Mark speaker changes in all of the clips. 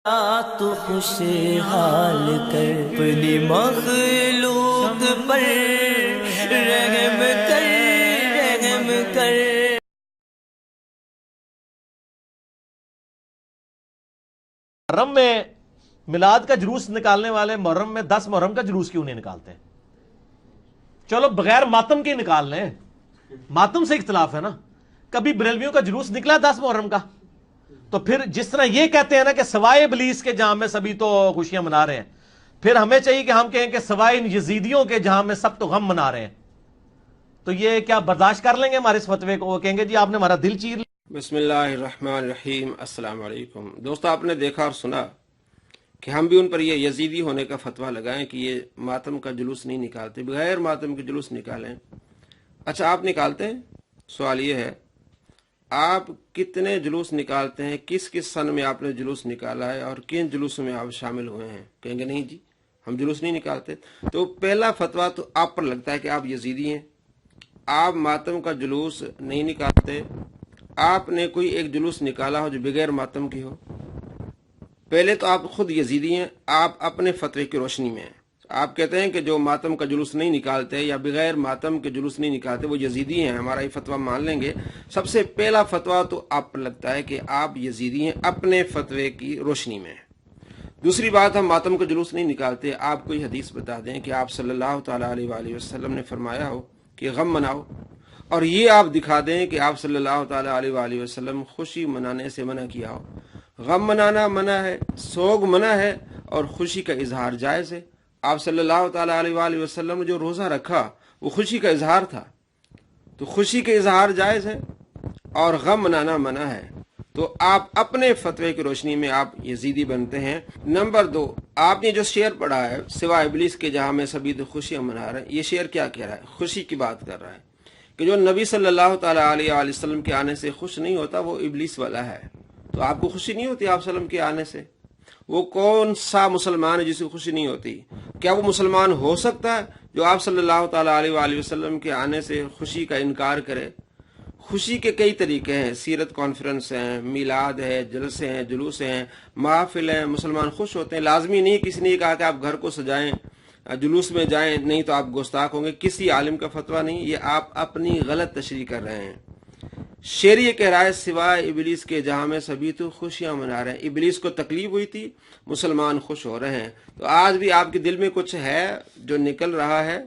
Speaker 1: تو خوشحال کر اپنی مخلوق پر رحم کر رحم کر۔
Speaker 2: محرم میں میلاد کا جلوس نکالنے والے محرم میں 10 محرم کا جلوس کیوں نہیں نکالتے؟ چلو بغیر ماتم کے نکال لیں، ماتم سے اختلاف ہے نا۔ کبھی بریلویوں کا جلوس نکلا 10 محرم کا؟ تو پھر جس طرح یہ کہتے ہیں نا کہ سوائے ابلیس کے جہاں میں سبھی تو خوشیاں منا رہے ہیں، پھر ہمیں چاہیے کہ ہم کہیں کہ سوائے ان یزیدیوں کے جہاں میں سب تو غم منا رہے ہیں۔ تو یہ کیا برداشت کر لیں گے ہمارے اس فتوے کو؟ وہ کہیں گے جی آپ نے ہمارا دل چیر لیا۔
Speaker 3: بسم اللہ الرحمن الرحیم۔ السلام علیکم دوستو، آپ نے دیکھا اور سنا کہ ہم بھی ان پر یہ یزیدی ہونے کا فتویٰ لگائیں کہ یہ ماتم کا جلوس نہیں نکالتے، بغیر ماتم کے جلوس نکالیں۔ اچھا آپ نکالتے ہیں؟ سوال یہ ہے آپ کتنے جلوس نکالتے ہیں، کس کس سن میں آپ نے جلوس نکالا ہے اور کن جلوسوں میں آپ شامل ہوئے ہیں؟ کہیں گے نہیں جی ہم جلوس نہیں نکالتے۔ تو پہلا فتویٰ تو آپ پر لگتا ہے کہ آپ یزیدی ہیں، آپ ماتم کا جلوس نہیں نکالتے۔ آپ نے کوئی ایک جلوس نکالا ہو جو بغیر ماتم کی ہو، پہلے تو آپ خود یزیدی ہیں، آپ اپنے فتوے کی روشنی میں ہیں۔ آپ کہتے ہیں کہ جو ماتم کا جلوس نہیں نکالتے یا بغیر ماتم کے جلوس نہیں نکالتے وہ یزیدی ہیں، ہمارا یہ فتویٰ مان لیں گے۔ سب سے پہلا فتویٰ تو آپ پر لگتا ہے کہ آپ یزیدی ہیں اپنے فتوے کی روشنی میں۔ دوسری بات، ہم ماتم کا جلوس نہیں نکالتے۔ آپ کوئی حدیث بتا دیں کہ آپ صلی اللہ تعالیٰ علیہ وآلہ وسلم نے فرمایا ہو کہ غم مناؤ، اور یہ آپ دکھا دیں کہ آپ صلی اللہ تعالیٰ علیہ وآلہ وسلم خوشی منانے سے منع کیا ہو۔ غم منانا منع ہے، سوگ منع ہے، اور خوشی کا اظہار جائز ہے۔ آپ صلی اللہ تعالیٰ علیہ وآلہ وسلم نے جو روزہ رکھا وہ خوشی کا اظہار تھا، تو خوشی کا اظہار جائز ہے اور غم منانا منع ہے۔ تو آپ اپنے فتوے کی روشنی میں آپ یزیدی بنتے ہیں۔ نمبر 2، آپ نے جو شعر پڑھا ہے سوائے ابلیس کے جہاں میں سبھی تو خوشیاں منا رہے ہیں، یہ شعر کیا کہہ رہا ہے؟ خوشی کی بات کر رہا ہے کہ جو نبی صلی اللہ تعالیٰ علیہ وآلہ وسلم کے آنے سے خوش نہیں ہوتا وہ ابلیس والا ہے۔ تو آپ کو خوشی نہیں ہوتی آپ صلی اللہ علیہ وسلم کے آنے سے؟ وہ کون سا مسلمان ہے جس کو خوشی نہیں ہوتی؟ کیا وہ مسلمان ہو سکتا ہے جو آپ صلی اللہ تعالیٰ علیہ وآلہ وسلم کے آنے سے خوشی کا انکار کرے؟ خوشی کے کئی طریقے ہیں، سیرت کانفرنس ہیں، میلاد ہے، جلسے ہیں، جلوس ہیں، محافل ہیں، مسلمان خوش ہوتے ہیں۔ لازمی نہیں کسی نے کہا کہ آپ گھر کو سجائیں، جلوس میں جائیں، نہیں تو آپ گستاخ ہوں گے، کسی عالم کا فتویٰ نہیں، یہ آپ اپنی غلط تشریح کر رہے ہیں۔ شعر یہ کہہ رہا ہے سوائے ابلیس کے جہاں میں سبھی تو خوشیاں منا رہے ہیں۔ ابلیس کو تکلیف ہوئی تھی، مسلمان خوش ہو رہے ہیں۔ تو آج بھی آپ کے دل میں کچھ ہے جو نکل رہا ہے،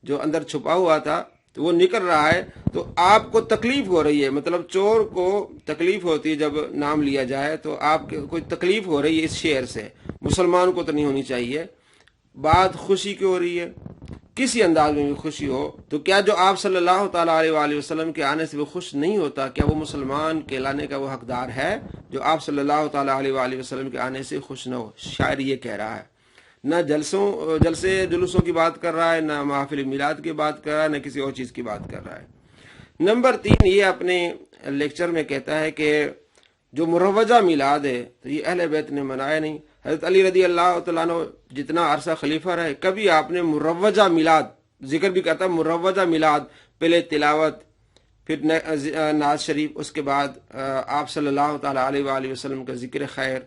Speaker 3: جو اندر چھپا ہوا تھا تو وہ نکل رہا ہے، تو آپ کو تکلیف ہو رہی ہے۔ مطلب چور کو تکلیف ہوتی ہے جب نام لیا جائے، تو آپ کو کوئی تکلیف ہو رہی ہے اس شعر سے، مسلمان کو تو نہیں ہونی چاہیے۔ بات خوشی کی ہو رہی ہے، کسی انداز میں بھی خوشی ہو، تو کیا جو آپ صلی اللہ تعالیٰ علیہ وآلہ وسلم کے آنے سے وہ خوش نہیں ہوتا، کیا وہ مسلمان کہلانے کا وہ حقدار ہے جو آپ صلی اللہ تعالیٰ علیہ وآلہ وسلم کے آنے سے خوش نہ ہو؟ شاعر یہ کہہ رہا ہے، نہ جلسے جلوسوں کی بات کر رہا ہے، نہ محافل میلاد کی بات کر رہا ہے، نہ کسی اور چیز کی بات کر رہا ہے۔ نمبر 3، یہ اپنے لیکچر میں کہتا ہے کہ جو مروجہ میلاد ہے تو یہ اہل بیت نے منایا نہیں۔ حضرت علی رضی اللہ تعالیٰ عنہ جتنا عرصہ خلیفہ رہے کبھی آپ نے مروجہ میلاد، ذکر بھی کرتا مروجہ میلاد، پہلے تلاوت، پھر نعت شریف، اس کے بعد آپ صلی اللہ تعالیٰ علیہ وآلہ وسلم کا ذکر خیر،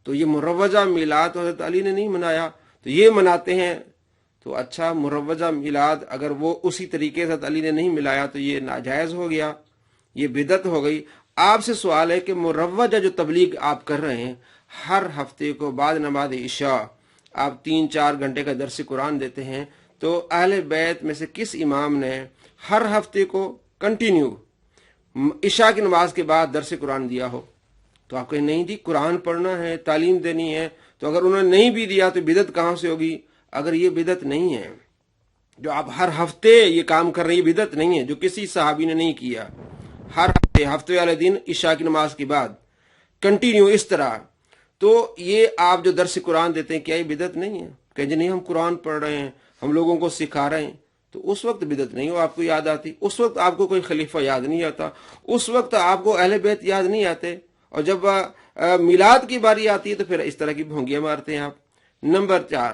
Speaker 3: تو یہ مروجہ میلاد حضرت علی نے نہیں منایا، تو یہ مناتے ہیں۔ تو اچھا مروجہ میلاد اگر وہ اسی طریقے سے حضرت علی نے نہیں ملایا تو یہ ناجائز ہو گیا، یہ بدعت ہو گئی۔ آپ سے سوال ہے کہ مروجہ جو تبلیغ آپ کر رہے ہیں، ہر ہفتے کو بعد نماز عشاء آپ 3-4 گھنٹے کا درس قرآن دیتے ہیں، تو اہل بیت میں سے کس امام نے ہر ہفتے کو کنٹینیو عشاء کی نماز کے بعد درس قرآن دیا ہو؟ تو آپ کہیں نہیں جی قرآن پڑھنا ہے، تعلیم دینی ہے، تو اگر انہوں نے نہیں بھی دیا تو بدعت کہاں سے ہوگی؟ اگر یہ بدعت نہیں ہے جو آپ ہر ہفتے یہ کام کر رہے ہیں، یہ بدعت نہیں ہے جو کسی صحابی نے نہیں کیا، ہر ہفتے والے دن عشاء کی نماز کے بعد کنٹینیو اس طرح، تو یہ آپ جو درس قرآن دیتے ہیں کیا یہ بدعت نہیں ہے؟ کہ جی نہیں ہم قرآن پڑھ رہے ہیں، ہم لوگوں کو سکھا رہے ہیں، تو اس وقت بدعت نہیں ہو، آپ کو یاد آتی، اس وقت آپ کو کوئی خلیفہ یاد نہیں آتا، اس وقت آپ کو اہل بیت یاد نہیں آتے، اور جب میلاد کی باری آتی ہے تو پھر اس طرح کی بھونگیاں مارتے ہیں آپ۔ نمبر 4،